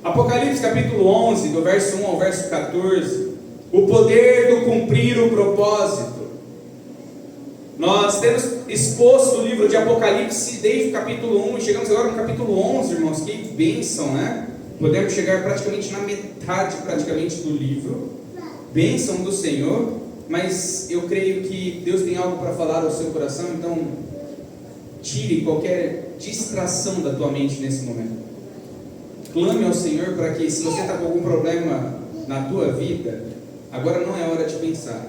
Apocalipse capítulo 11, do verso 1 ao verso 14, o poder do cumprir o propósito. Nós temos exposto o livro de Apocalipse desde o capítulo 1 e chegamos agora no capítulo 11, irmãos, que bênção, né? Podemos chegar praticamente na metade do livro, bênção do Senhor, mas eu creio que Deus tem algo para falar ao seu coração, então tire qualquer distração da tua mente nesse momento. Clame ao Senhor para que, se você está com algum problema na tua vida, agora não é hora de pensar.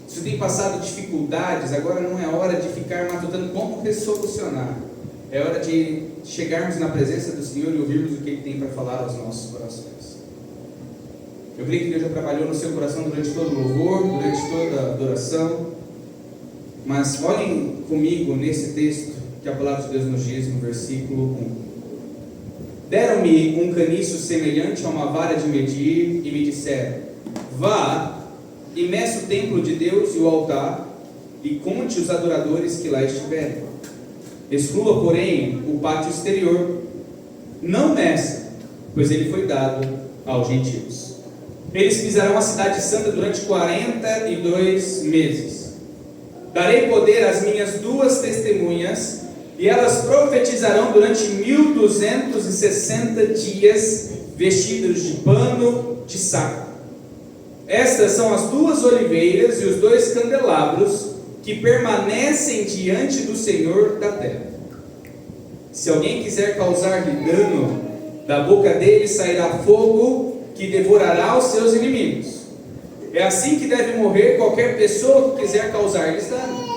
Se você tem passado dificuldades, agora não é hora de ficar matutando como solucionar. É hora de chegarmos na presença do Senhor e ouvirmos o que Ele tem para falar aos nossos corações. Eu creio que Deus já trabalhou no seu coração durante todo o louvor, durante toda a adoração. Mas olhem comigo nesse texto que a palavra de Deus nos diz no versículo 1. Deram-me um caniço semelhante a uma vara de medir e me disseram: vá e meça o templo de Deus e o altar e conte os adoradores que lá estiverem. Exclua, porém, o pátio exterior. Não meça, pois ele foi dado aos gentios. Eles pisarão a cidade santa durante 42 meses. Darei poder às minhas duas testemunhas, e elas profetizarão durante 1260 dias, vestidos de pano de saco. Estas são as duas oliveiras e os dois candelabros que permanecem diante do Senhor da terra. Se alguém quiser causar-lhe dano, da boca dele sairá fogo que devorará os seus inimigos. É assim que deve morrer qualquer pessoa que quiser causar-lhes dano.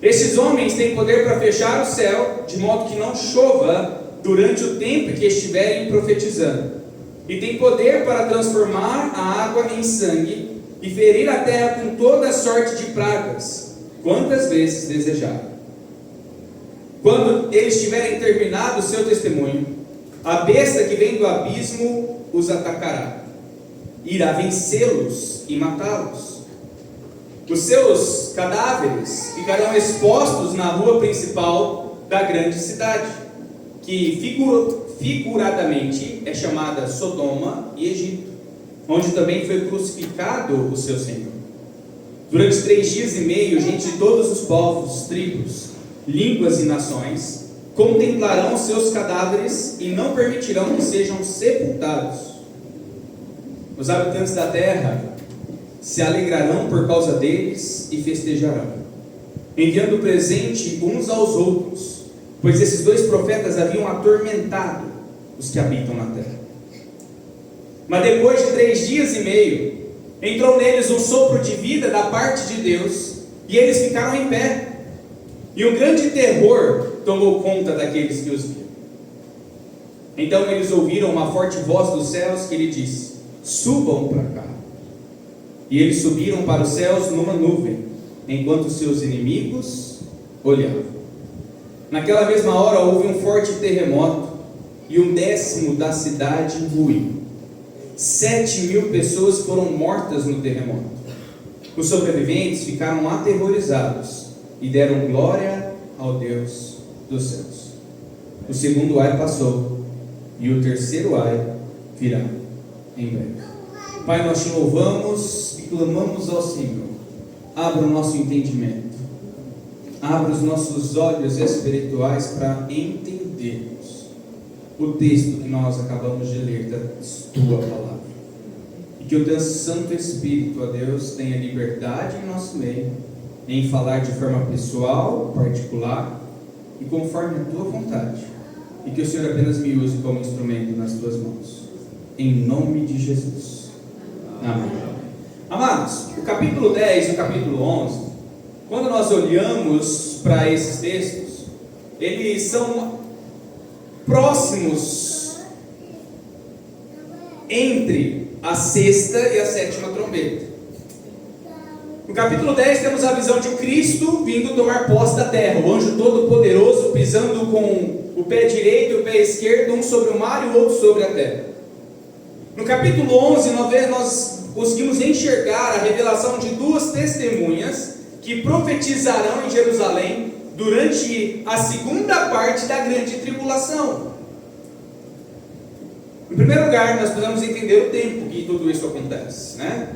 Estes homens têm poder para fechar o céu, de modo que não chova durante o tempo que estiverem profetizando. E têm poder para transformar a água em sangue e ferir a terra com toda sorte de pragas, quantas vezes desejarem. Quando eles tiverem terminado o seu testemunho, a besta que vem do abismo os atacará. Irá vencê-los e matá-los. Os seus cadáveres ficarão expostos na rua principal da grande cidade, que figuradamente é chamada Sodoma e Egito, onde também foi crucificado o seu Senhor. Durante 3 dias e meio, gente de todos os povos, tribos, línguas e nações contemplarão os seus cadáveres e não permitirão que sejam sepultados. Os habitantes da terra se alegrarão por causa deles e festejarão, enviando presente uns aos outros, pois esses dois profetas haviam atormentado os que habitam na terra. Mas depois de 3 dias e meio, entrou neles um sopro de vida da parte de Deus, e eles ficaram em pé, e um grande terror tomou conta daqueles que os viram. Então eles ouviram uma forte voz dos céus que lhe disse: subam para cá. E eles subiram para os céus numa nuvem, enquanto seus inimigos olhavam. Naquela mesma hora houve um forte terremoto, e 1/10 da cidade ruiu. 7.000 pessoas foram mortas no terremoto. Os sobreviventes ficaram aterrorizados e deram glória ao Deus dos céus. O segundo ai passou, e o terceiro ai virá em breve. Pai, nós te louvamos e clamamos ao Senhor. Abra o nosso entendimento, abra os nossos olhos espirituais para entendermos o texto que nós acabamos de ler da tua palavra. E que o teu Santo Espírito, ó Deus, tenha liberdade em nosso meio, em falar de forma pessoal, particular e conforme a tua vontade. E que o Senhor apenas me use como instrumento nas tuas mãos. Em nome de Jesus. Amém. Amados, o capítulo 10 e o capítulo 11, quando nós olhamos para esses textos, eles são próximos entre a 6ª e a 7ª trombeta. No capítulo 10 temos a visão de Cristo vindo tomar posse da terra, o anjo todo-poderoso pisando com o pé direito e o pé esquerdo, um sobre o mar e o outro sobre a terra. No capítulo 11 nós conseguimos enxergar a revelação de 2 testemunhas que profetizarão em Jerusalém durante a segunda parte da grande tribulação. Em primeiro lugar, nós precisamos entender o tempo que tudo isso acontece, né?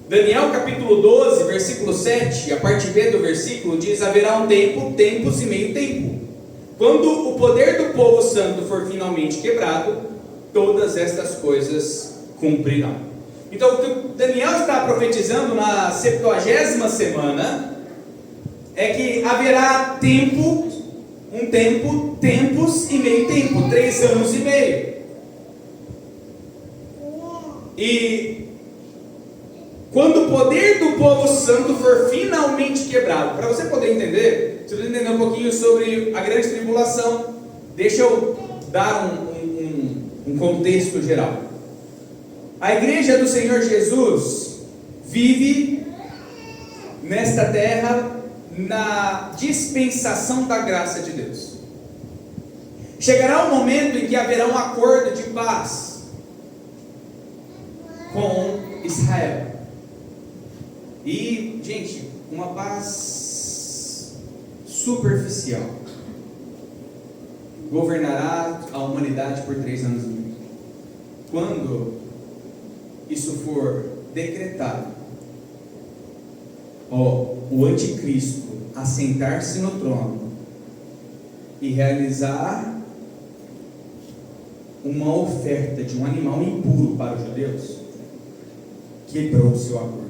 Daniel capítulo 12, versículo 7, a parte B do versículo diz: haverá um tempo, tempos e meio tempo. Quando o poder do povo santo for finalmente quebrado, todas estas coisas cumprirão. Então, o que Daniel está profetizando na 70ª semana é que haverá tempo, tempos e meio tempo, 3 anos e meio. E quando o poder do povo santo for finalmente quebrado, para você poder entender, você precisa entender um pouquinho sobre a grande tribulação. Deixa eu dar um contexto geral. A igreja do Senhor Jesus vive nesta terra na dispensação da graça de Deus. Chegará um momento em que haverá um acordo de paz com Israel. E, gente, uma paz superficial. Governará a humanidade por 3 anos e meio. Quando isso for decretado, o anticristo assentar-se no trono e realizar uma oferta de um animal impuro para os judeus, quebrou o seu acordo.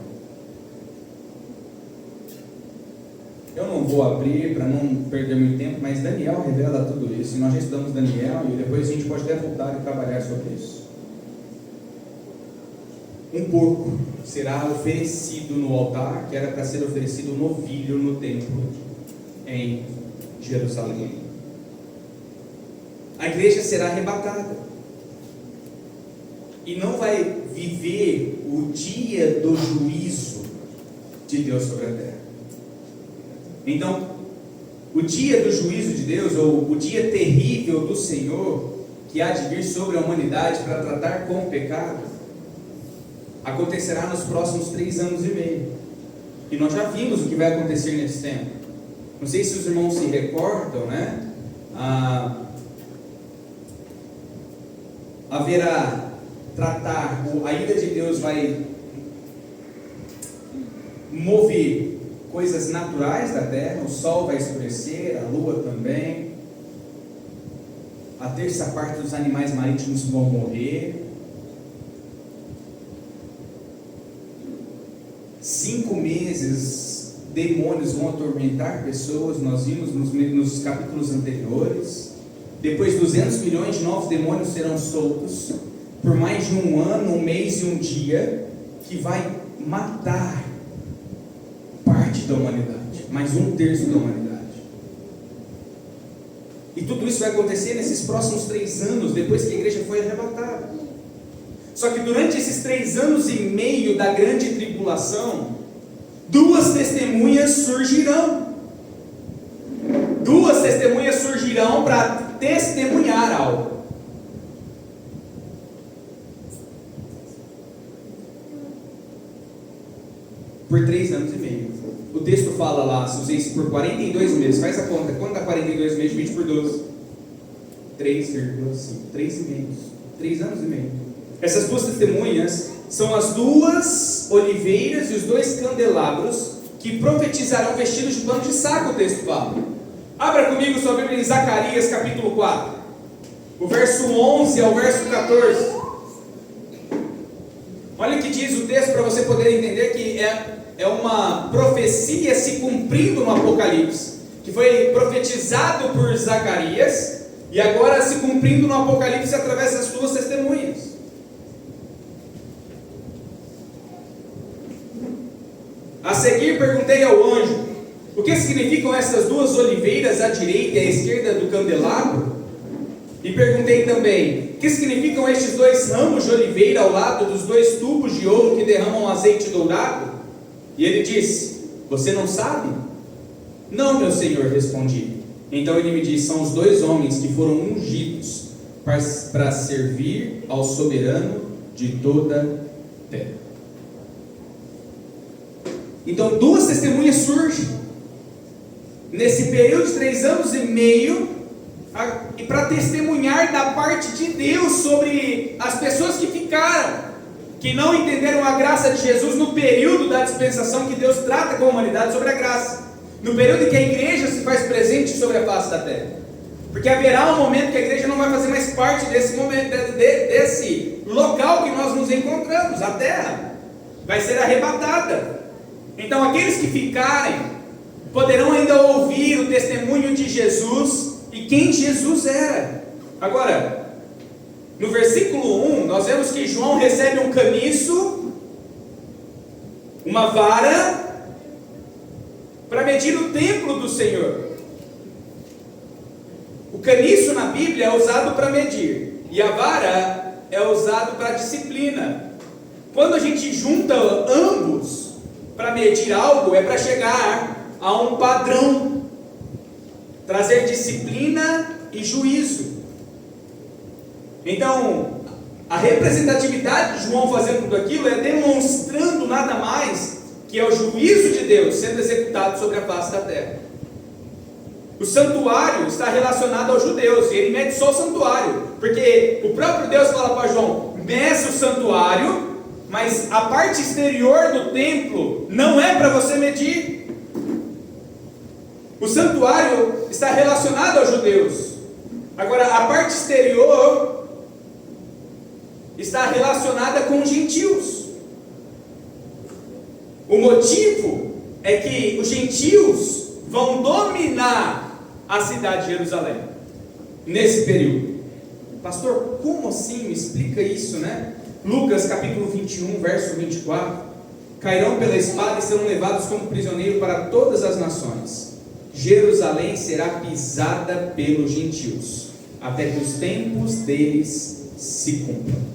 Eu não vou abrir para não perder muito tempo, mas Daniel revela tudo isso. E nós já estudamos Daniel e depois a gente pode até voltar e trabalhar sobre isso. Um porco será oferecido no altar, que era para ser oferecido um novilho no templo em Jerusalém. A igreja será arrebatada e não vai viver o dia do juízo de Deus sobre a terra. Então, o dia do juízo de Deus, ou o dia terrível do Senhor, que há de vir sobre a humanidade para tratar com o pecado, acontecerá nos próximos 3 anos e meio. E nós já vimos o que vai acontecer nesse tempo. Não sei se os irmãos se recordam, né? Haverá tratar, a ira de Deus vai mover coisas naturais da terra, o sol vai escurecer, a lua também, a terça parte dos animais marítimos vão morrer, 5 meses demônios vão atormentar pessoas, nós vimos nos capítulos anteriores. Depois 200 milhões de novos demônios serão soltos por mais de 1 ano, 1 mês e 1 dia, que vai matar parte da humanidade, mais 1/3 da humanidade. E tudo isso vai acontecer nesses próximos 3 anos, depois que a igreja foi arrebatada. Só que durante esses 3 anos e meio da grande tribulação, 2 testemunhas surgirão. 2 testemunhas surgirão para testemunhar algo. Por 3 anos e meio. O texto fala lá, se usei isso por 42 meses, faz a conta, quando dá 42 meses, divide por 12. 3,5, 3 anos e meio. Essas 2 testemunhas são as 2 oliveiras e os 2 candelabros que profetizarão vestidos de pano de saco, o texto fala. Abra comigo sua Bíblia em Zacarias capítulo 4, o verso 11 ao verso 14. Olha o que diz o texto para você poder entender que é uma profecia se cumprindo no Apocalipse, que foi profetizado por Zacarias e agora se cumprindo no Apocalipse através das 2 testemunhas. A seguir perguntei ao anjo: o que significam essas 2 oliveiras à direita e à esquerda do candelabro? E perguntei também: o que significam estes 2 ramos de oliveira ao lado dos 2 tubos de ouro que derramam azeite dourado? E ele disse: você não sabe? Não, meu senhor, respondi. Então ele me disse: são os 2 homens que foram ungidos para servir ao soberano de toda a terra. Então 2 testemunhas surgem nesse período de 3 anos e meio, e para testemunhar da parte de Deus sobre as que não entenderam a graça de Jesus no período da dispensação que Deus trata com a humanidade sobre a graça, no período em que a igreja se faz presente sobre a face da terra. Porque haverá um momento que a igreja não vai fazer mais parte desse momento, desse local que nós nos encontramos, a terra vai ser arrebatada. Então aqueles que ficarem poderão ainda ouvir o testemunho de Jesus e quem Jesus era. Agora, no versículo 1, nós vemos que João recebe um caniço, uma vara, para medir o templo do Senhor. O caniço na Bíblia é usado para medir, e a vara é usado para disciplina. Quando a gente junta ambos para medir algo, é para chegar a um padrão, trazer disciplina e juízo. Então, a representatividade de João fazendo tudo aquilo é demonstrando nada mais que é o juízo de Deus sendo executado sobre a face da terra. O santuário está relacionado aos judeus, e ele mede só o santuário, porque o próprio Deus fala para João: meça o santuário, mas a parte exterior do templo não é para você medir. O santuário está relacionado aos judeus, agora a parte exterior está relacionada com os gentios. O motivo é que os gentios vão dominar a cidade de Jerusalém nesse período. Pastor, como assim? Me explica isso, né? Lucas capítulo 21, verso 24: cairão pela espada e serão levados como prisioneiro para todas as nações. Jerusalém será pisada pelos gentios, até que os tempos deles se cumpram.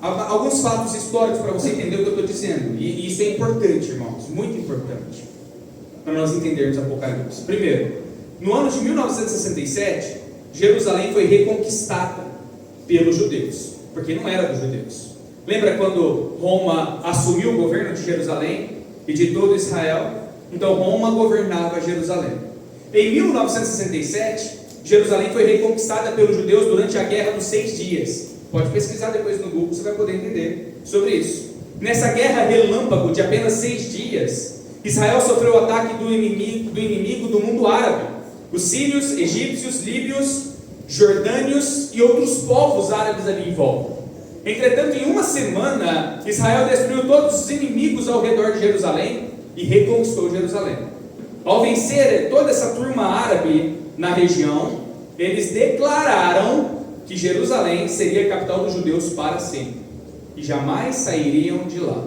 Alguns fatos históricos para você entender o que eu estou dizendo, e isso é importante, irmãos, muito importante, para nós entendermos Apocalipse. Primeiro, no ano de 1967, Jerusalém foi reconquistada pelos judeus, porque não era dos judeus. Lembra quando Roma assumiu o governo de Jerusalém e de todo Israel? Então Roma governava Jerusalém. Em 1967, Jerusalém foi reconquistada pelos judeus durante a Guerra dos 6 Dias. Pode pesquisar depois no Google, você vai poder entender sobre isso. Nessa guerra relâmpago de apenas 6 dias, Israel sofreu o ataque do inimigo do mundo árabe, os sírios, egípcios, líbios, jordânios e outros povos árabes ali em volta. Entretanto, em uma semana, Israel destruiu todos os inimigos ao redor de Jerusalém e reconquistou Jerusalém. Ao vencer toda essa turma árabe na região, eles declararam que Jerusalém seria a capital dos judeus para sempre, e jamais sairiam de lá.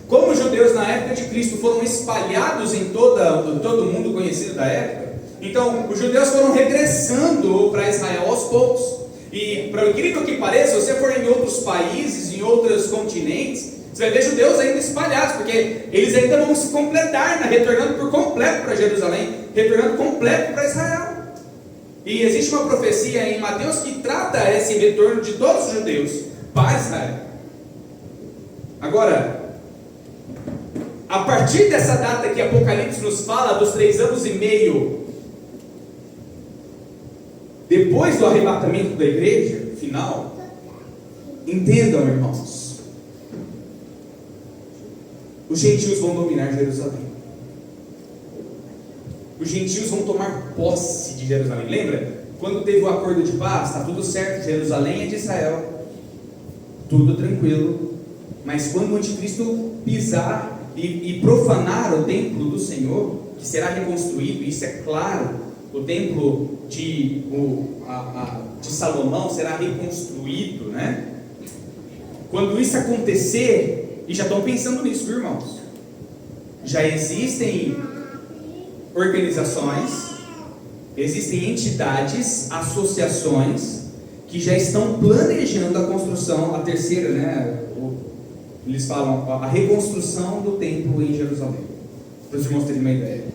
Como os judeus na época de Cristo foram espalhados em todo o mundo conhecido da época, então os judeus foram regressando para Israel aos poucos. E, para o incrível que pareça, se você for em outros países, em outros continentes, você vai ver judeus ainda espalhados, porque eles ainda vão se completar, né? Retornando por completo para Jerusalém, retornando completo para Israel. E existe uma profecia em Mateus que trata esse retorno de todos os judeus para Israel. Agora, a partir dessa data que Apocalipse nos fala, dos 3 anos e meio depois do arrebatamento da igreja final, entendam, irmãos, os gentios vão dominar Jerusalém. Os gentios vão tomar posse de Jerusalém. Lembra? Quando teve o acordo de paz, está tudo certo, Jerusalém é de Israel, tudo tranquilo. Mas quando o anticristo pisar e profanar o templo do Senhor, que será reconstruído, isso é claro, o templo de Salomão será reconstruído, né? Quando isso acontecer, e já estão pensando nisso, viu, irmãos? Já existem organizações, existem entidades, associações que já estão planejando a construção, a terceira, né? Eles falam a reconstrução do templo em Jerusalém, para os irmãos terem uma ideia.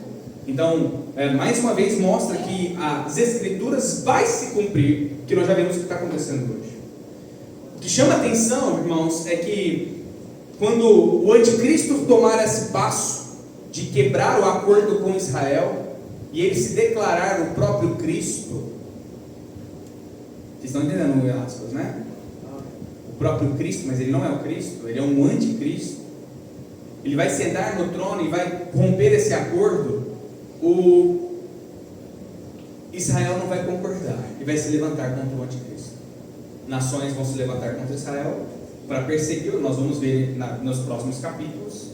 Então, mais uma vez mostra que as escrituras vai se cumprir, que nós já vemos o que está acontecendo hoje. O que chama atenção, irmãos, é que quando o anticristo tomar esse passo de quebrar o acordo com Israel e ele se declarar o próprio Cristo, vocês estão entendendo, aspas, né? próprio Cristo, mas ele não é o Cristo, ele é um anticristo. Ele vai sentar no trono e vai romper esse acordo. O Israel não vai concordar e vai se levantar contra o anticristo. Nações vão se levantar contra Israel para persegui-lo. Nós vamos ver nos próximos capítulos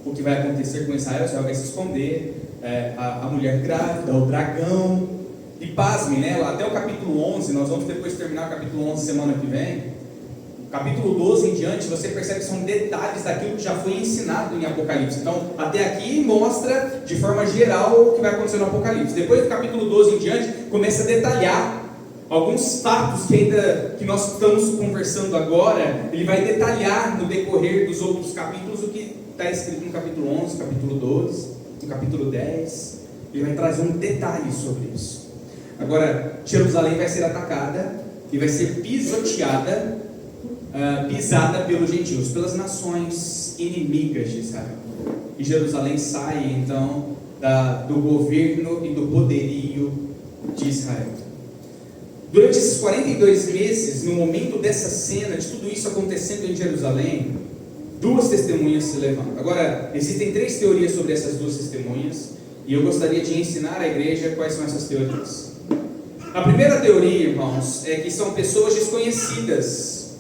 o que vai acontecer com Israel. Israel vai se esconder, a mulher grávida, o dragão. E pasmem, né? Até o capítulo 11, nós vamos depois terminar o capítulo 11 semana que vem. Capítulo 12 em diante, você percebe que são detalhes daquilo que já foi ensinado em Apocalipse. Então, até aqui mostra de forma geral o que vai acontecer no Apocalipse. Depois do capítulo 12 em diante, começa a detalhar alguns fatos que nós estamos conversando agora. Ele vai detalhar no decorrer dos outros capítulos o que está escrito no capítulo 11, capítulo 12, no capítulo 10. Ele vai trazer um detalhe sobre isso. Agora, Jerusalém vai ser atacada e vai ser pisoteada, pisada pelos gentios, pelas nações inimigas de Israel. E Jerusalém sai então do governo e do poderio de Israel. Durante esses 42 meses, no momento dessa cena, de tudo isso acontecendo em Jerusalém, duas testemunhas se levantam. Agora, existem 3 teorias sobre essas duas testemunhas, e eu gostaria de ensinar à igreja quais são essas teorias. A primeira teoria, irmãos, é que são pessoas desconhecidas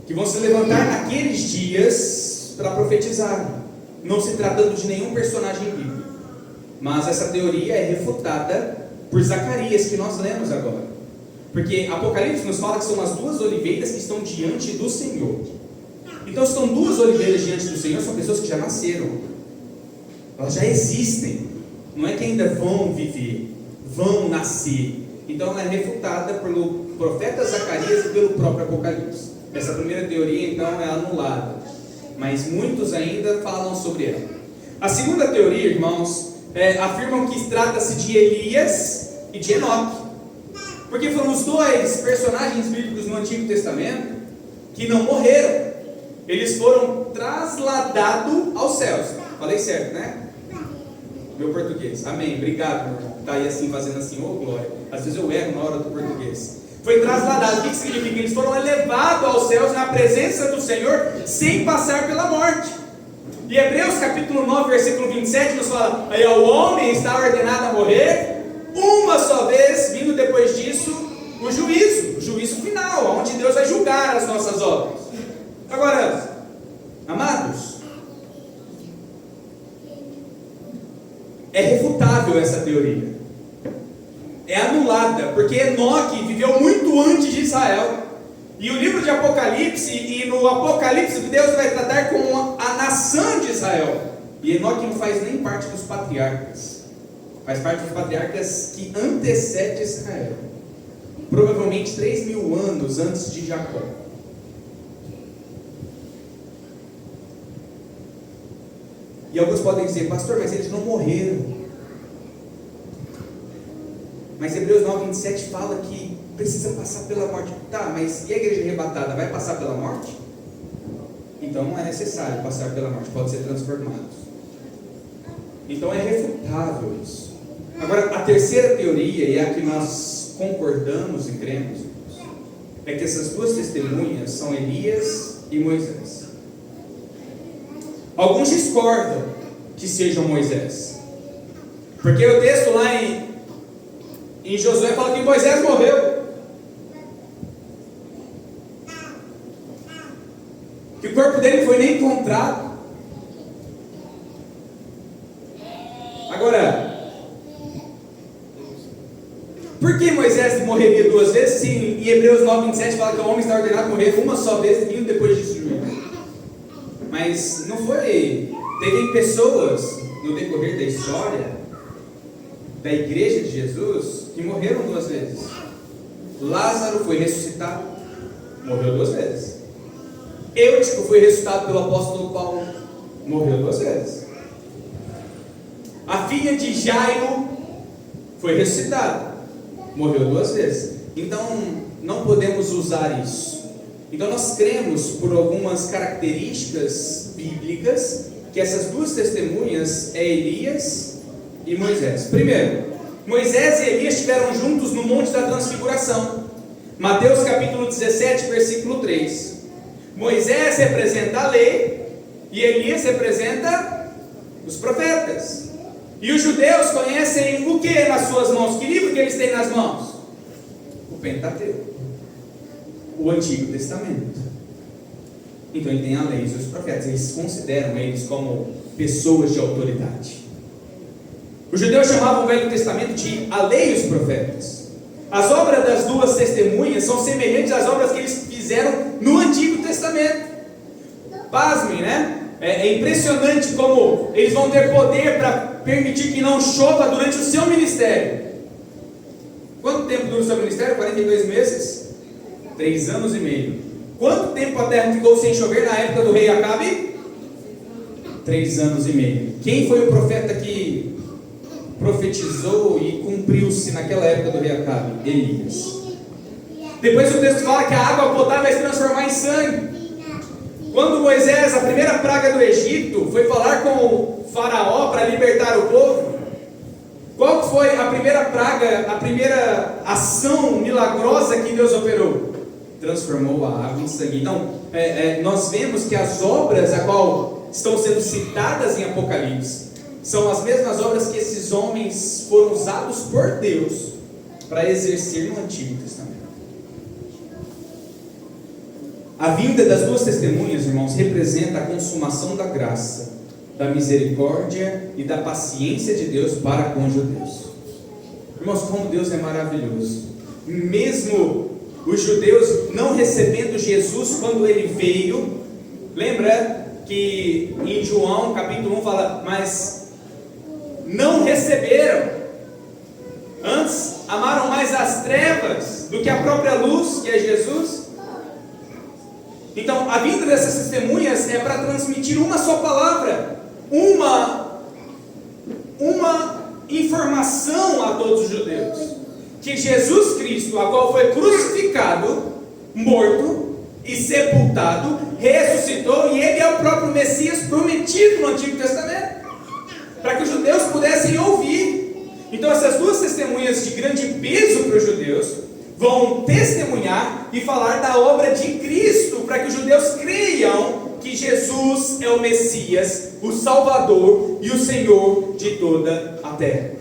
que vão se levantar naqueles dias para profetizar, não se tratando de nenhum personagem bíblico. Mas essa teoria é refutada por Zacarias, que nós lemos agora. Porque Apocalipse nos fala que são as 2 oliveiras que estão diante do Senhor. Então, se estão 2 oliveiras diante do Senhor, são pessoas que já nasceram. Elas já existem. Não é que ainda vão viver, vão nascer. Então, ela é refutada pelo profeta Zacarias e pelo próprio Apocalipse. Essa primeira teoria, então, é anulada. Mas muitos ainda falam sobre ela. A segunda teoria, irmãos, afirmam que trata-se de Elias e de Enoque. Porque foram os 2 personagens bíblicos no Antigo Testamento que não morreram. Eles foram trasladados aos céus. Falei certo, né? Meu português. Amém. Obrigado, meu irmão. Está aí assim, fazendo assim, ô glória. Às vezes eu erro na hora do português. Foi trasladado. O que significa? Eles foram elevados aos céus na presença do Senhor sem passar pela morte. E Hebreus capítulo 9, versículo 27 nos fala: aí o homem está ordenado a morrer uma só vez, vindo depois disso o juízo final, onde Deus vai julgar as nossas obras. Agora, amados, é refutável essa teoria. É anulada, porque Enoque viveu muito antes de Israel. E o livro de Apocalipse, e no Apocalipse Deus vai tratar com a nação de Israel. E Enoque não faz nem parte dos patriarcas. Faz parte dos patriarcas que antecedem Israel. Provavelmente 3.000 anos antes de Jacó. E alguns podem dizer: pastor, mas eles não morreram. Mas Hebreus 9, 27 fala que precisa passar pela morte. Tá, mas e a igreja arrebatada vai passar pela morte? Então não é necessário passar pela morte, pode ser transformado. Então é refutável isso. Agora, a terceira teoria, e a que nós concordamos e cremos, é que essas 2 testemunhas são Elias e Moisés. Alguns discordam que sejam Moisés, porque o texto lá em Josué fala que Moisés morreu, que o corpo dele foi nem encontrado. Agora, por que Moisés morreria 2 vezes? Sim, em Hebreus 9, 27 fala que o homem está ordenado a morrer uma só vez, vindo depois disso juízo. Mas não foi. Teve pessoas no decorrer da história da igreja de Jesus que morreram 2 vezes. Lázaro foi ressuscitado, morreu 2 vezes. Eutico foi ressuscitado pelo apóstolo Paulo, morreu 2 vezes. A filha de Jairo foi ressuscitada, morreu 2 vezes. Então não podemos usar isso. Então nós cremos, por algumas características bíblicas, que essas 2 testemunhas é Elias e Moisés. Primeiro, Moisés e Elias estiveram juntos no Monte da Transfiguração. Mateus capítulo 17, versículo 3. Moisés representa a lei e Elias representa os profetas. E os judeus conhecem o que nas suas mãos? Que livro que eles têm nas mãos? O Pentateuco, o Antigo Testamento. Então ele tem a lei e os profetas. Eles consideram eles como pessoas de autoridade. Os judeus chamavam o Velho Testamento de a lei e os profetas. As obras das duas testemunhas são semelhantes às obras que eles fizeram no Antigo Testamento. Pasmem, né? É impressionante como eles vão ter poder para permitir que não chova durante o seu ministério. Quanto tempo dura o seu ministério? 42 meses? 3 anos e meio. Quanto tempo a terra ficou sem chover na época do rei Acabe? 3 anos e meio. Quem foi o profeta que profetizou e cumpriu-se naquela época do rei Acabe? Elias. Depois o texto fala que a água potável vai se transformar em sangue. Quando Moisés, a primeira praga do Egito, foi falar com o faraó para libertar o povo, qual foi a primeira praga, a primeira ação milagrosa que Deus operou? Transformou a água em sangue. Então, nós vemos que as obras a qual estão sendo citadas em Apocalipse são as mesmas obras que esses homens foram usados por Deus para exercer no Antigo Testamento. A vinda das duas testemunhas, irmãos, representa a consumação da graça, da misericórdia e da paciência de Deus para com os judeus. Irmãos, como Deus é maravilhoso. Mesmo os judeus não recebendo Jesus quando ele veio, lembra que em João capítulo 1 fala, mas não receberam, antes amaram mais as trevas do que a própria luz, que é Jesus. Então, a vinda dessas testemunhas é para transmitir uma só palavra, uma informação a todos os judeus, que Jesus Cristo, a qual foi crucificado, morto e sepultado, ressuscitou, e Ele é o próprio Messias prometido no Antigo Testamento, para que os judeus pudessem ouvir. Então essas duas testemunhas de grande peso para os judeus vão testemunhar e falar da obra de Cristo, para que os judeus creiam que Jesus é o Messias, o Salvador e o Senhor de toda a terra.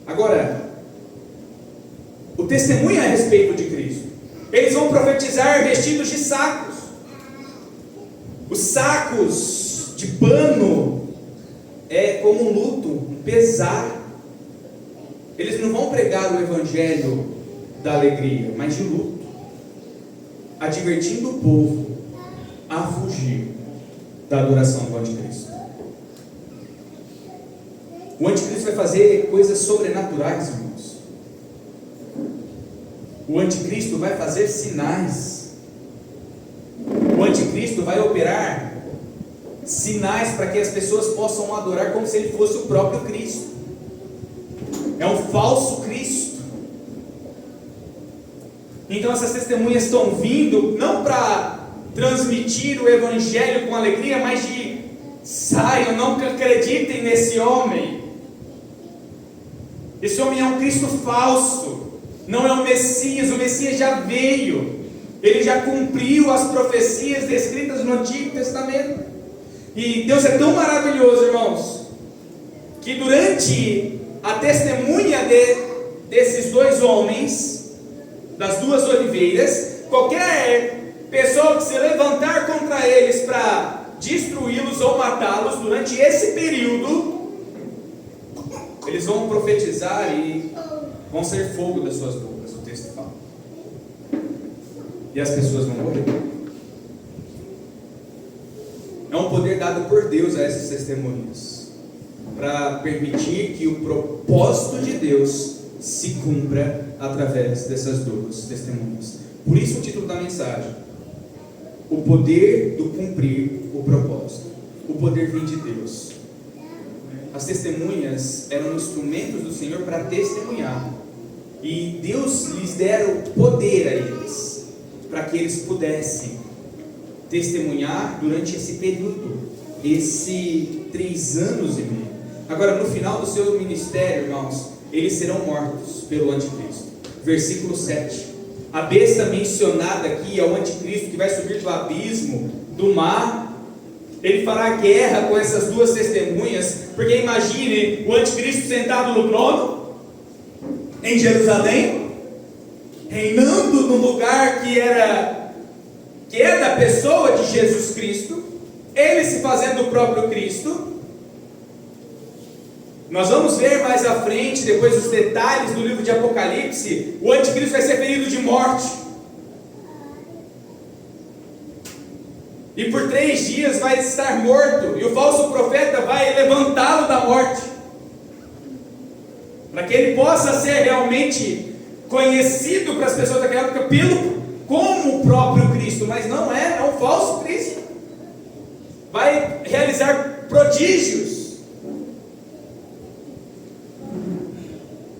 Agora, o testemunho a respeito de Cristo, eles vão profetizar vestidos de sacos. Os sacos de pano é como um luto, um pesar. Eles não vão pregar o evangelho da alegria, mas de luto, advertindo o povo a fugir da adoração do anticristo. O anticristo vai fazer coisas sobrenaturais, irmãos. O anticristo vai fazer sinais. O anticristo vai operar sinais para que as pessoas possam adorar como se ele fosse o próprio Cristo. É um falso Cristo. Então essas testemunhas estão vindo não para transmitir o evangelho com alegria, mas de saiam, não acreditem nesse homem. Esse homem é um Cristo falso, não é o Messias já veio, ele já cumpriu as profecias descritas no Antigo Testamento. E Deus é tão maravilhoso, irmãos, que durante a testemunha desses dois homens, das duas oliveiras, qualquer pessoa que se levantar contra eles para destruí-los ou matá-los, durante esse período, eles vão profetizar e vão ser fogo das suas bocas, o texto fala. E as pessoas vão morrer. É um poder dado por Deus a essas testemunhas, para permitir que o propósito de Deus se cumpra através dessas duas testemunhas. Por isso o título da mensagem: o poder do cumprir o propósito. O poder vem de Deus. As testemunhas eram instrumentos do Senhor para testemunhar, e Deus lhes dera o poder a eles, para que eles pudessem testemunhar durante esse período, esse 3 anos e meio. Agora, no final do seu ministério, irmãos, eles serão mortos pelo anticristo. versículo 7. A besta mencionada aqui é o anticristo que vai subir do abismo, do mar. Ele fará guerra com essas duas testemunhas, porque imagine o anticristo sentado no trono, em Jerusalém, reinando no lugar que é da pessoa de Jesus Cristo, ele se fazendo o próprio Cristo. Nós vamos ver mais à frente, depois dos detalhes do livro de Apocalipse, o anticristo vai ser ferido de morte. E por 3 dias vai estar morto, e o falso profeta vai levantá-lo da morte, para que ele possa ser realmente conhecido para as pessoas daquela época como o próprio Cristo, mas não é um falso Cristo. Vai realizar prodígios.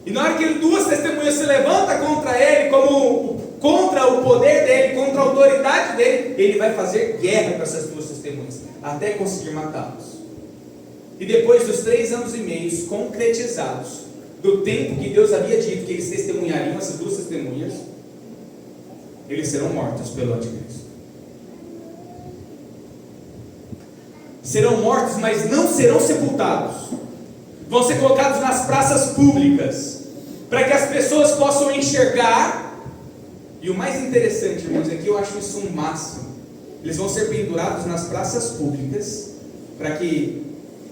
E na hora que duas testemunhas se levantam contra ele, contra o poder dele, contra a autoridade dele, ele vai fazer guerra com essas duas testemunhas, até conseguir matá-los. E depois dos 3 anos e meio concretizados, do tempo que Deus havia dito que eles testemunhariam, essas duas testemunhas, eles serão mortos pelo anticristo. Serão mortos, mas não serão sepultados. Vão ser colocados nas praças públicas, para que as pessoas possam enxergar. E o mais interessante, irmãos, é que eu acho isso um máximo. Eles vão ser pendurados nas praças públicas, para que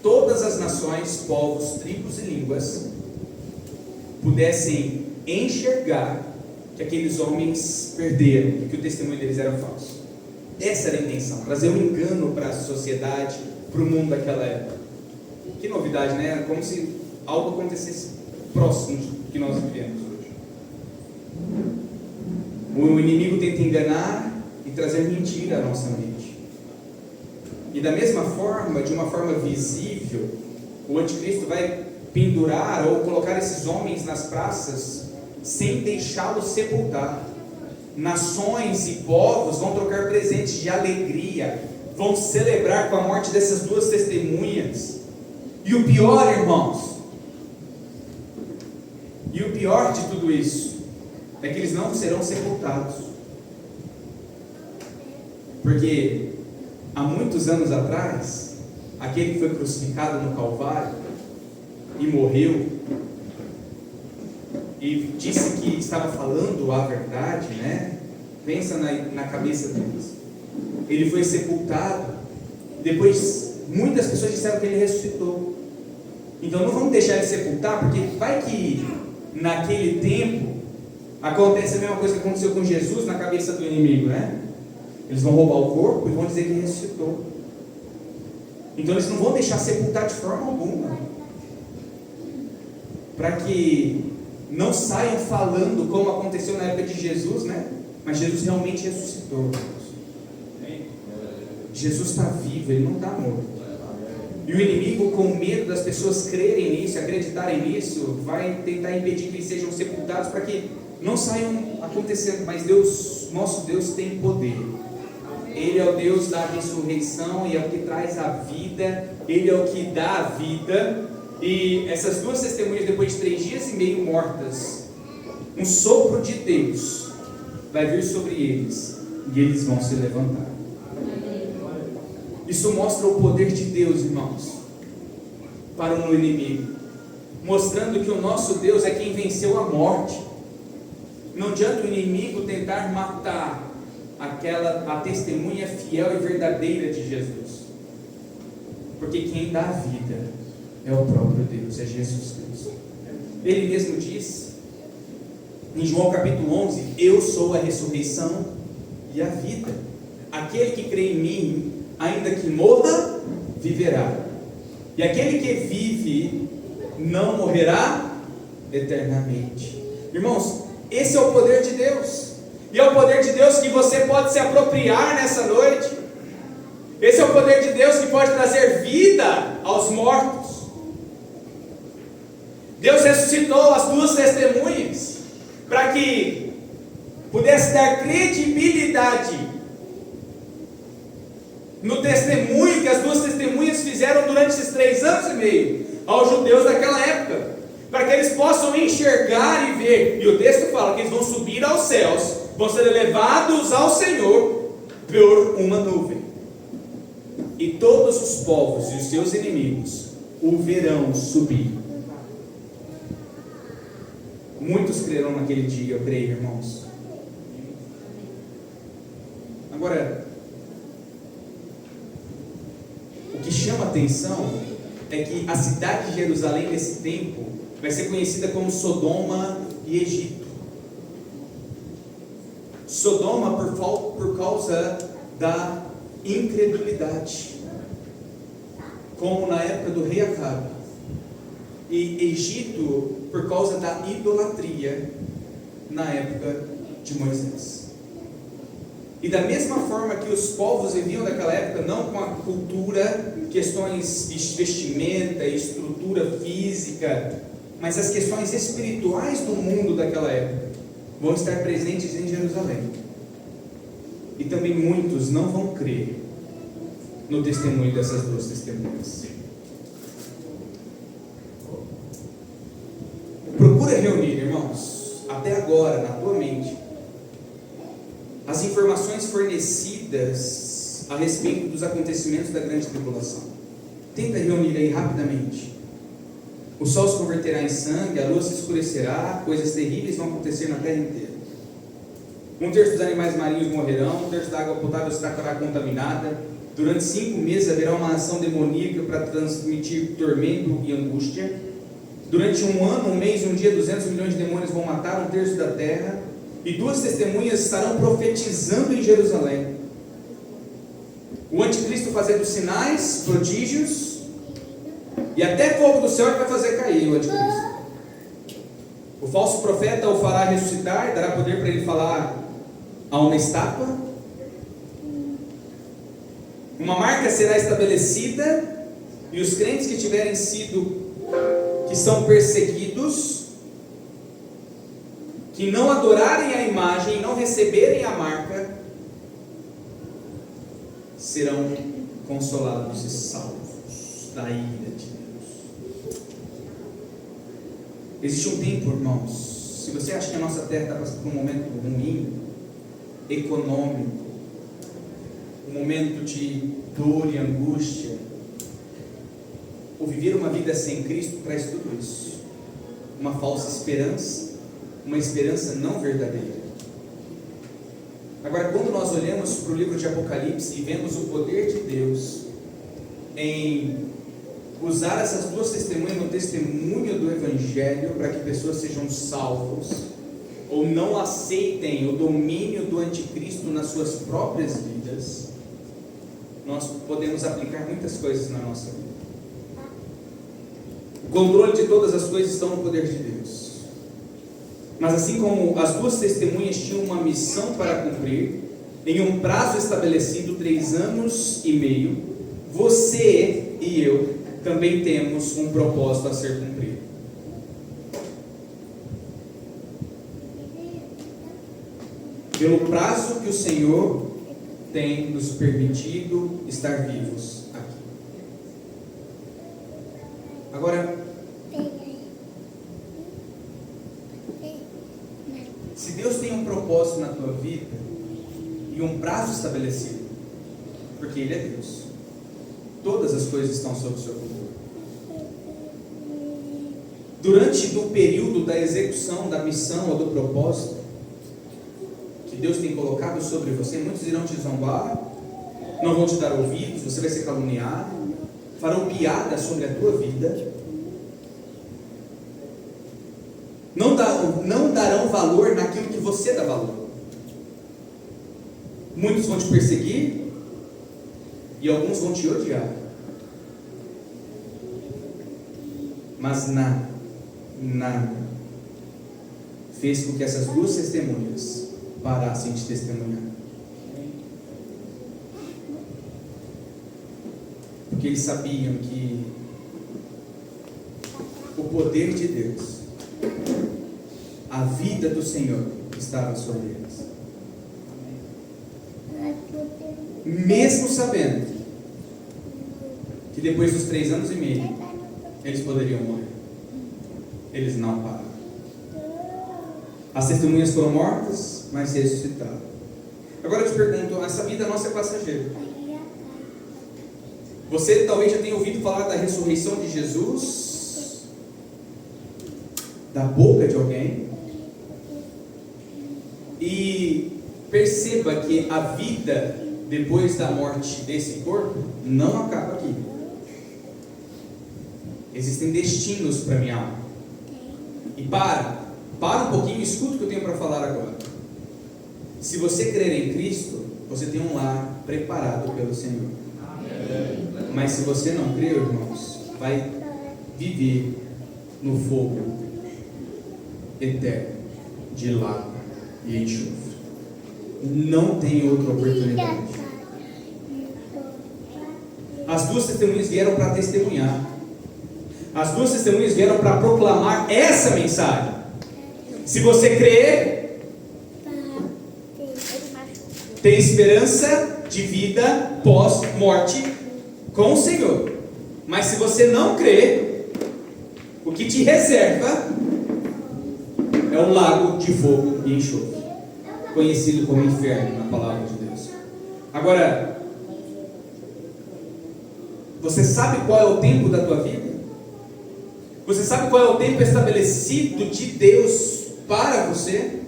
todas as nações, povos, tribos e línguas pudessem enxergar que aqueles homens perderam, que o testemunho deles era falso. Essa era a intenção, trazer um engano para a sociedade, para o mundo daquela época. Que novidade, né? Como se algo acontecesse próximo do que nós vivemos hoje. O inimigo tenta enganar e trazer mentira à nossa mente. E da mesma forma, de uma forma visível, o anticristo vai pendurar ou colocar esses homens nas praças sem deixá-los sepultar. Nações e povos vão trocar presentes de alegria, vão celebrar com a morte dessas duas testemunhas. E o pior, irmãos, e o pior de tudo isso é que eles não serão sepultados, porque há muitos anos atrás, aquele que foi crucificado no Calvário e morreu e disse que estava falando a verdade, né? Pensa na cabeça deles. Ele foi sepultado. Depois muitas pessoas disseram que ele ressuscitou. Então não vamos deixar ele sepultar, porque vai que naquele tempo acontece a mesma coisa que aconteceu com Jesus na cabeça do inimigo, né? Eles vão roubar o corpo e vão dizer que ele ressuscitou. Então eles não vão deixar sepultar de forma alguma, para que não saiam falando como aconteceu na época de Jesus, né? Mas Jesus realmente ressuscitou. Jesus está vivo, ele não está morto. E o inimigo, com medo das pessoas crerem nisso, acreditarem nisso, vai tentar impedir que eles sejam sepultados, para que não saiam acontecendo. Mas Deus, nosso Deus, tem poder. Ele é o Deus da ressurreição, e é o que traz a vida, ele é o que dá a vida. E essas duas testemunhas, depois de 3 dias e meio mortas, um sopro de Deus vai vir sobre eles, e eles vão se levantar. Isso mostra o poder de Deus, irmãos, para o inimigo, mostrando que o nosso Deus é quem venceu a morte. Não adianta o inimigo tentar matar a testemunha fiel e verdadeira de Jesus, porque quem dá a vida é o próprio Deus, é Jesus Cristo. Ele mesmo disse em João capítulo 11: eu sou a ressurreição e a vida. Aquele que crê em mim, ainda que morra, viverá. E aquele que vive não morrerá eternamente. Irmãos, esse é o poder de Deus. E é o poder de Deus que você pode se apropriar nessa noite. Esse é o poder de Deus que pode trazer vida aos mortos. Deus ressuscitou as duas testemunhas para que pudesse dar credibilidade no testemunho que as duas testemunhas fizeram durante esses 3 anos e meio aos judeus daquela época, para que eles possam enxergar e ver. E o texto fala que eles vão subir aos céus, vão ser levados ao Senhor por uma nuvem, e todos os povos e os seus inimigos o verão subir. Muitos crerão naquele dia, eu creio, irmãos. Agora, o que chama a atenção é que a cidade de Jerusalém nesse tempo vai ser conhecida como Sodoma e Egito. Sodoma por causa da incredulidade, como na época do rei Acabe, e Egito por causa da idolatria na época de Moisés. E da mesma forma que os povos viviam naquela época, não com a cultura, questões de vestimenta, estrutura física, mas as questões espirituais do mundo daquela época vão estar presentes em Jerusalém. E também muitos não vão crer no testemunho dessas duas testemunhas. Procura reunir, irmãos, até agora, na tua mente, as informações fornecidas a respeito dos acontecimentos da grande tribulação. Tenta reunir aí rapidamente. O sol se converterá em sangue, a lua se escurecerá, coisas terríveis vão acontecer na terra inteira. 1/3 dos animais marinhos morrerão, 1/3 da água potável estará contaminada. Durante 5 meses haverá uma ação demoníaca para transmitir tormento e angústia. Durante 1 ano, 1 mês e 1 dia, 200 milhões de demônios vão matar 1/3 da terra. E 2 testemunhas estarão profetizando em Jerusalém. O anticristo fazendo sinais, prodígios, e até fogo do céu vai fazer cair o anticristo. O falso profeta o fará ressuscitar e dará poder para ele falar a uma estátua. Uma marca será estabelecida, e os crentes que são perseguidos, que não adorarem a imagem e não receberem a marca, serão consolados e salvos da ira de Deus. Existe um tempo, irmãos, se você acha que a nossa terra está passando por um momento ruim, econômico, um momento de dor e angústia, ou viver uma vida sem Cristo traz tudo isso, uma falsa esperança, uma esperança não verdadeira. Agora, quando nós olhamos para o livro de Apocalipse e vemos o poder de Deus em usar essas duas testemunhas no testemunho do Evangelho para que pessoas sejam salvas ou não aceitem o domínio do anticristo nas suas próprias vidas, nós podemos aplicar muitas coisas na nossa vida. O controle de todas as coisas está no poder de Deus. Mas assim como as duas testemunhas tinham uma missão para cumprir, em um prazo estabelecido, 3 anos e meio, você e eu também temos um propósito a ser cumprido. Pelo prazo que o Senhor tem nos permitido estar vivos aqui. Agora, se Deus tem um propósito na tua vida e um prazo estabelecido, porque Ele é Deus, todas as coisas estão sob o seu controle. Durante o período da execução da missão ou do propósito que Deus tem colocado sobre você, muitos irão te zombar, não vão te dar ouvidos, você vai ser caluniado, farão piada sobre a tua vida, não darão valor naquilo que você dá valor. Muitos vão te perseguir e alguns vão te odiar, mas nada fez com que essas duas testemunhas parassem de testemunhar, porque eles sabiam que o poder de Deus, a vida do Senhor estava sobre eles, mesmo sabendo que depois dos 3 anos e meio eles poderiam morrer. eles não pararam. As testemunhas foram mortas, mas ressuscitaram. Agora eu te pergunto, essa vida nossa é passageira. Você talvez já tenha ouvido falar da ressurreição de Jesus, da boca de alguém, e perceba que a vida depois da morte desse corpo não acaba aqui. Existem destinos para minha alma. E para um pouquinho e escuta o que eu tenho para falar agora. Se você crer em Cristo, você tem um lar preparado pelo Senhor. Mas se você não crer, irmãos, vai viver no fogo eterno de lava e enxofre. Não tem outra oportunidade. As duas testemunhas vieram para testemunhar. As duas testemunhas vieram para proclamar essa mensagem. Se você crer, tem esperança de vida pós-morte com o Senhor. Mas se você não crer, o que te reserva é um lago de fogo e enxofre, conhecido como inferno na palavra de Deus. Agora, você sabe qual é o tempo da tua vida? Você sabe qual é o tempo estabelecido de Deus para você?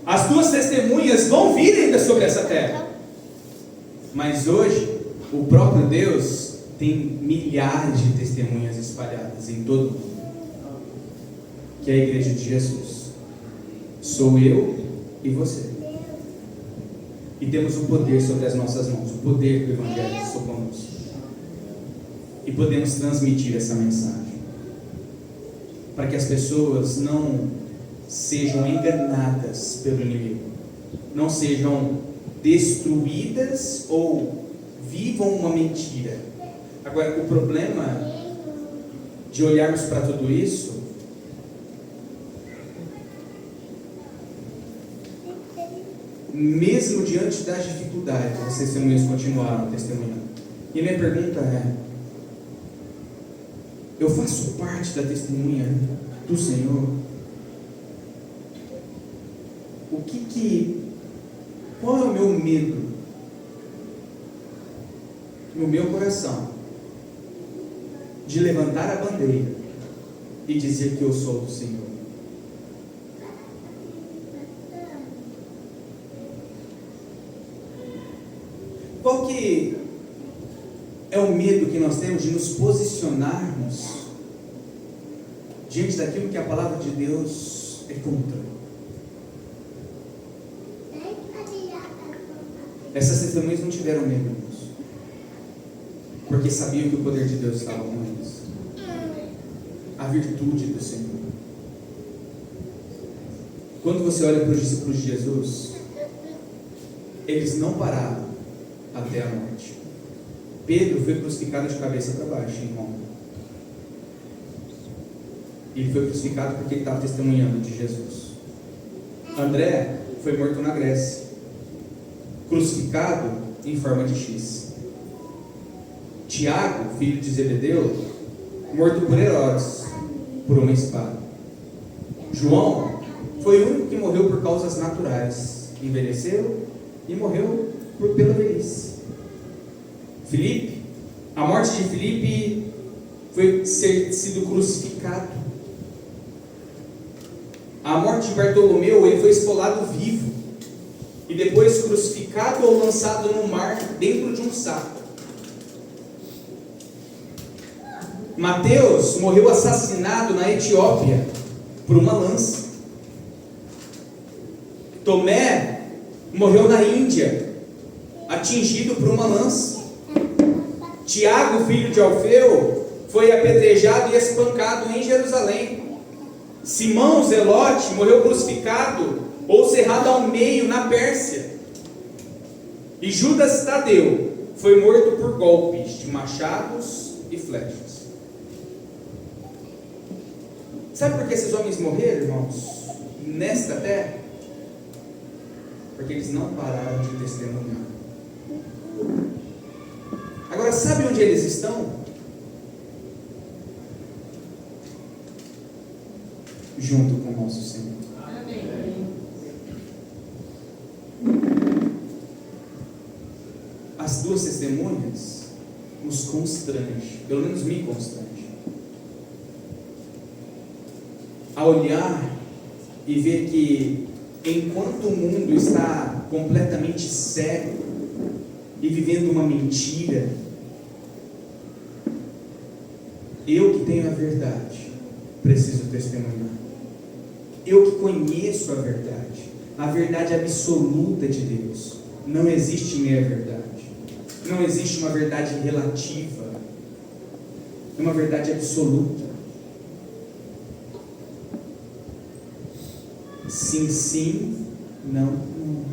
As duas testemunhas vão vir ainda sobre essa terra. Mas hoje, o próprio Deus tem milhares de testemunhas espalhadas em todo o mundo. Que é a igreja de Jesus. Sou eu e você. E temos o poder sobre as nossas mãos. O poder do Evangelho sobre nós. E podemos transmitir essa mensagem. Para que as pessoas não sejam enganadas pelo inimigo. Não sejam destruídas ou vivam uma mentira. Agora, o problema de olharmos para tudo isso mesmo diante das dificuldades, as testemunhas continuaram testemunhando. E a minha pergunta é: eu faço parte da testemunha do Senhor? Qual é o meu medo no meu coração de levantar a bandeira e dizer que eu sou do Senhor? Qual que é o medo que nós temos de nos posicionarmos diante daquilo que a palavra de Deus é contra? Essas testemunhas não tiveram medo, irmãos, porque sabiam que o poder de Deus estava com eles. A virtude do Senhor. Quando você olha para os discípulos de Jesus, eles não pararam até a morte. Pedro foi crucificado de cabeça para baixo em Roma. Ele foi crucificado porque ele estava testemunhando de Jesus. André foi morto na Grécia, crucificado em forma de X. Tiago, filho de Zebedeu, morto por Herodes, por uma espada. João foi o único que morreu por causas naturais. Envelheceu e morreu pela velhice. Filipe, a morte de Filipe foi ter sido crucificado. A morte de Bartolomeu, ele foi esfolado vivo e depois crucificado ou lançado no mar dentro de um saco. Mateus morreu assassinado na Etiópia por uma lança. Tomé morreu na Índia, atingido por uma lança. Tiago, filho de Alfeu, foi apedrejado e espancado em Jerusalém. Simão Zelote morreu crucificado ou cerrado ao meio na Pérsia. E Judas Tadeu foi morto por golpes de machados e flechas. Sabe por que esses homens morreram, irmãos, nesta terra? Porque eles não pararam de testemunhar. Agora, sabe onde eles estão? junto com o nosso Senhor. As duas testemunhas nos constrange, pelo menos me constrange, a olhar e ver que enquanto o mundo está completamente cego e vivendo uma mentira, eu que tenho a verdade preciso testemunhar. Eu que conheço a verdade absoluta de Deus. Não existe meia verdade. Não existe uma verdade relativa. É uma verdade absoluta. Sim, sim, não, não,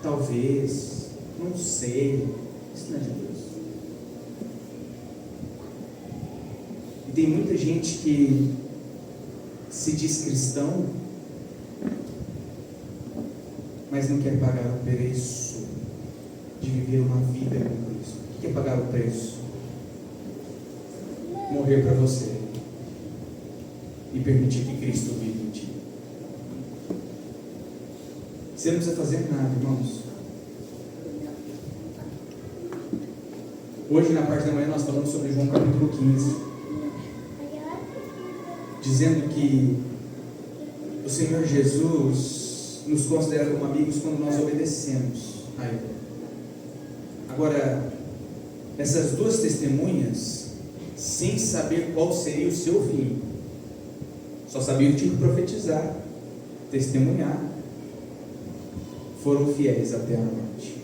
talvez, não sei. Isso não é de Deus. E tem muita gente que se diz cristão, mas não quer pagar o preço de viver uma vida com Cristo. O que é pagar o preço? Morrer para você e permitir que Cristo viva em ti. Você não precisa fazer nada, irmãos. Hoje, na parte da manhã, nós falamos sobre João capítulo 15, dizendo que o Senhor Jesus nos considera como amigos quando nós obedecemos a Ele. Agora, essas duas testemunhas, sem saber qual seria o seu fim, só sabiam que tinham que profetizar, testemunhar, foram fiéis até a morte.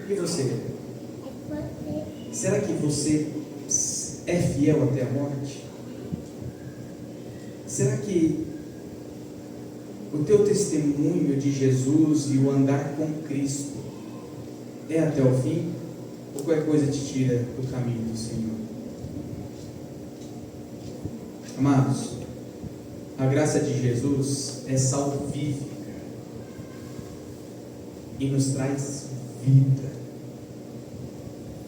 E você? Será que você é fiel até a morte? Será que o teu testemunho de Jesus e o andar com Cristo é até o fim? Ou qualquer coisa te tira do caminho do Senhor? Amados, a graça de Jesus é salvífica e nos traz vida,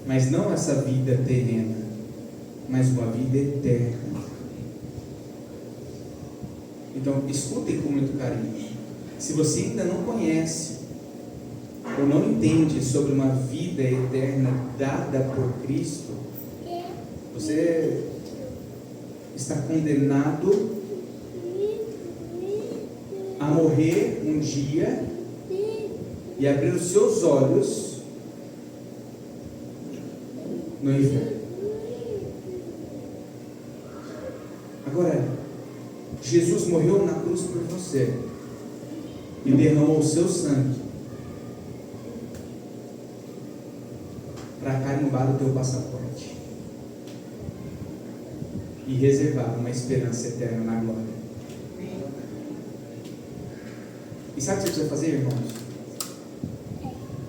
mas não essa vida terrena, mas uma vida eterna. Então, escutem com muito carinho. Se você ainda não conhece ou não entende sobre uma vida eterna dada por Cristo, você está condenado a morrer um dia e abrir os seus olhos no inferno. Agora, Jesus morreu na cruz por você e derramou o seu sangue para carimbar o teu passaporte e reservar uma esperança eterna na glória. E sabe o que você precisa fazer, irmãos?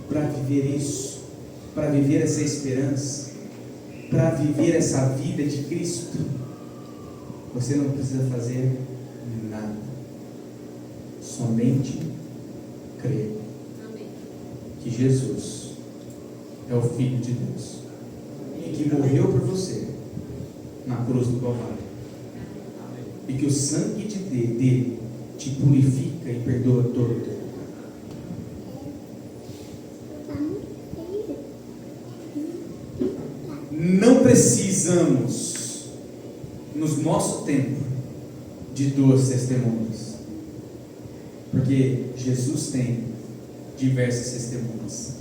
Para viver isso, para viver essa esperança, para viver essa vida de Cristo, você não precisa fazer nada, somente crer que Jesus é o Filho de Deus e que morreu por você na cruz do Calvário, e que o sangue dele te purifica e perdoa todo o teu pecado. Não precisamos, no nosso tempo, de duas testemunhas, porque Jesus tem diversas testemunhas.